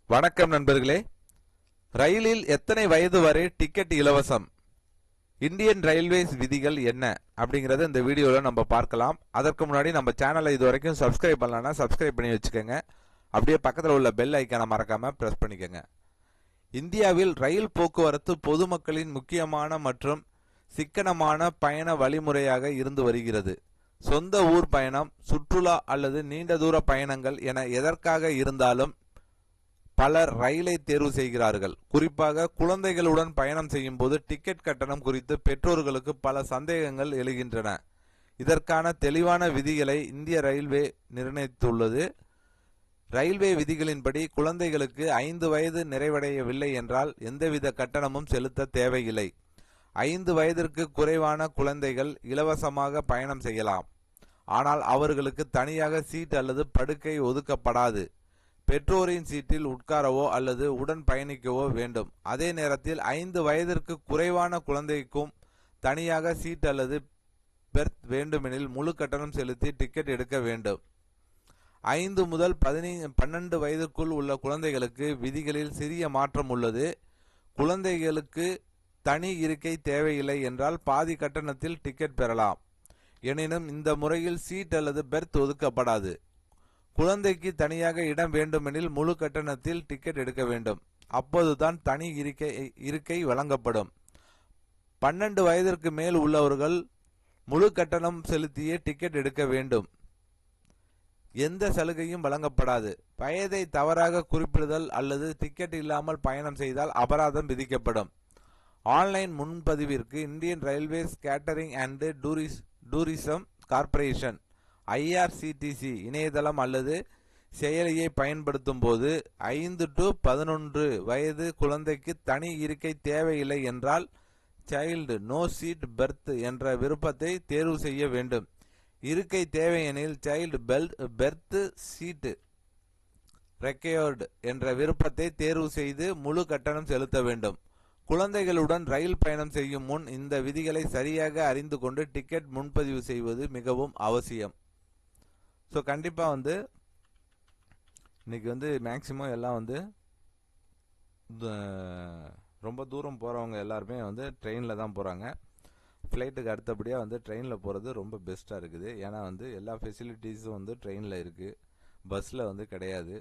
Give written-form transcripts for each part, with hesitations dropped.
வணக்கம் நண்பர்களே. ரயிலில் எத்தனை வயது வரை டிக்கெட் இலவசம்? இந்தியன் ரயில்வேஸ் விதிகள் என்ன அப்படிங்கறத இந்த வீடியோல நம்ம பார்க்கலாம். அதற்கு முன்னாடி நம்ம சேனலை இதுவரைக்கும் சப்ஸ்கிரைப் பண்ணலனா சப்ஸ்கிரைப் பண்ணி வச்சுக்கோங்க. அப்படியே பக்கத்தில் உள்ள பெல் ஐக்கானை மறக்காம பிரஸ் பண்ணிக்கோங்க. இந்தியாவில் ரயில் போக்குவரத்து பொதுமக்களின் முக்கியமான மற்றும் சிக்கனமான பயண வழிமுறையாக இருந்து வருகிறது. சொந்த ஊர் பயணம், சுற்றுலா அல்லது நீண்ட தூர பயணங்கள் என எதற்காக இருந்தாலும் பலர் ரயிலை தேர்வு செய்கிறார்கள். குறிப்பாக குழந்தைகளுடன் பயணம் செய்யும் போது டிக்கெட் கட்டணம் குறித்து பெற்றோர்களுக்கு பல சந்தேகங்கள் எழுகின்றன. இதற்கான தெளிவான விதிகளை இந்திய ரயில்வே நிர்ணயித்துள்ளது. ரயில்வே விதிகளின்படி குழந்தைகளுக்கு 5 வயது நிறைவடையவில்லை என்றால் எந்தவித கட்டணமும் செலுத்த தேவையில்லை. 5 வயதிற்கு குறைவான குழந்தைகள் இலவசமாக பயணம் செய்யலாம். ஆனால் அவர்களுக்கு தனியாக சீட் அல்லது படுக்கை ஒதுக்கப்படாது. பெற்றோரின் சீட்டில் உட்காரவோ அல்லது உடன் பயணிக்கவோ வேண்டும். அதே நேரத்தில் 5 வயதிற்கு குறைவான குழந்தைக்கும் தனியாக சீட் அல்லது பெர்த் வேண்டுமெனில் முழு கட்டணம் செலுத்தி டிக்கெட் எடுக்க வேண்டும். 5 முதல் 12 வயதிற்குள் உள்ள குழந்தைகளுக்கு விதிகளில் சிறிய மாற்றம் உள்ளது. குழந்தைகளுக்கு தனி இருக்கை தேவையில்லை என்றால் பாதி கட்டணத்தில் டிக்கெட் பெறலாம். எனினும் இந்த முறையில் சீட் அல்லது பெர்த் ஒதுக்கப்படாது. குழந்தைக்கு தனியாக இடம் வேண்டுமெனில் முழு கட்டணத்தில் டிக்கெட் எடுக்க வேண்டும். அப்போதுதான் தனி இருக்கை வழங்கப்படும். 12 வயதிற்கு மேல் உள்ளவர்கள் முழு கட்டணம் செலுத்தியே டிக்கெட் எடுக்க வேண்டும். எந்த சலுகையும் வழங்கப்படாது. வயதை தவறாக குறிப்பிடுதல் அல்லது டிக்கெட் இல்லாமல் பயணம் செய்தால் அபராதம் விதிக்கப்படும். ஆன்லைன் முன்பதிவிற்கு Indian railways catering and tourism corporation IRCTC இணையதளம் அல்லது செயலியை பயன்படுத்தும் போது 5 to 11 வயது குழந்தைக்கு தனி இருக்கை தேவையில்லை என்றால் சைல்டு நோ சீட் பெர்த் என்ற விருப்பத்தை தேர்வு செய்ய வேண்டும். இருக்கை தேவையெனில் சைல்டு பெர்த் சீட் ரெக்கையர்டு என்ற விருப்பத்தை தேர்வு செய்து முழு கட்டணம் செலுத்த வேண்டும். குழந்தைகளுடன் ரயில் பயணம் செய்யும் முன் இந்த விதிகளை சரியாக அறிந்து கொண்டு டிக்கெட் முன்பதிவு செய்வது மிகவும் அவசியம். ஸோ கண்டிப்பாக இன்னைக்கு மேக்சிமம் எல்லாம் ரொம்ப தூரம் போகிறவங்க எல்லாருமே ட்ரெயினில் தான் போகிறாங்க. ஃப்ளைட்டுக்கு அடுத்தபடியாக ட்ரெயினில் போகிறது ரொம்ப பெஸ்ட்டாக இருக்குது. ஏன்னா எல்லா ஃபெசிலிட்டிஸும் ட்ரெயினில் இருக்குது, பஸ்ஸில் கிடையாது.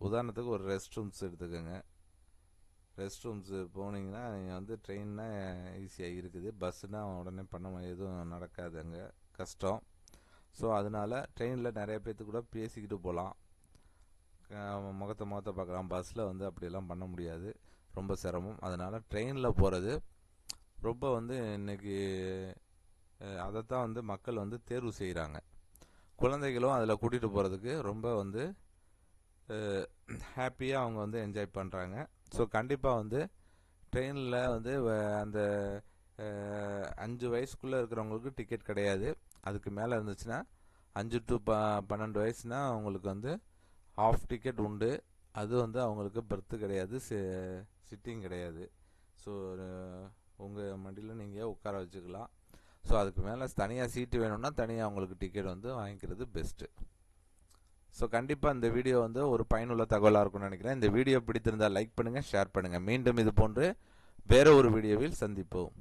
உதாரணத்துக்கு ஒரு ரெஸ்ட் ரூம்ஸ் எடுத்துக்கோங்க. ரெஸ்ட் ரூம்ஸ் போனீங்கன்னா நீங்கள் ட்ரெயின்னா ஈஸியாக இருக்குது. பஸ்ஸுனால் உடனே எதுவும் நடக்காது, அங்கே கஷ்டம். ஸோ அதனால் ட்ரெயினில் நிறைய பேர்த்து கூட பேசிக்கிட்டு போகலாம், முகத்தை பார்க்கலாம். பஸ்ஸில் அப்படியெல்லாம் பண்ண முடியாது, ரொம்ப சிரமம். அதனால் ட்ரெயினில் போகிறது ரொம்ப இன்னைக்கு அதைத்தான் மக்கள் தேர்வு செய்கிறாங்க. குழந்தைகளும் அதில் கூட்டிகிட்டு போகிறதுக்கு ரொம்ப ஹாப்பியாக அவங்க என்ஜாய் பண்ணுறாங்க. ஸோ கண்டிப்பாக ட்ரெயினில் அந்த 5 வயசுக்குள்ளே இருக்கிறவங்களுக்கு டிக்கெட் கிடையாது. அதுக்கு மேலே இருந்துச்சுன்னா 5 to 12 வயசுனா அவங்களுக்கு ஹாஃப் டிக்கெட் உண்டு. அது அவங்களுக்கு பெர்த்து கிடையாது, சிட்டிங் கிடையாது. ஸோ உங்கள் மண்டியில் நீங்கள் உட்கார வச்சுக்கலாம். ஸோ அதுக்கு மேலே தனியாக சீட்டு வேணும்னா தனியாக அவங்களுக்கு டிக்கெட் வாங்கிக்கிறது பெஸ்ட்டு. ஸோ கண்டிப்பாக இந்த வீடியோ ஒரு பயனுள்ள தகவலாக இருக்கும்னு நினைக்கிறேன். இந்த வீடியோ பிடித்திருந்தால் லைக் பண்ணுங்கள், ஷேர் பண்ணுங்கள். மீண்டும் இது போன்று வேற ஒரு வீடியோவில் சந்திப்போம்.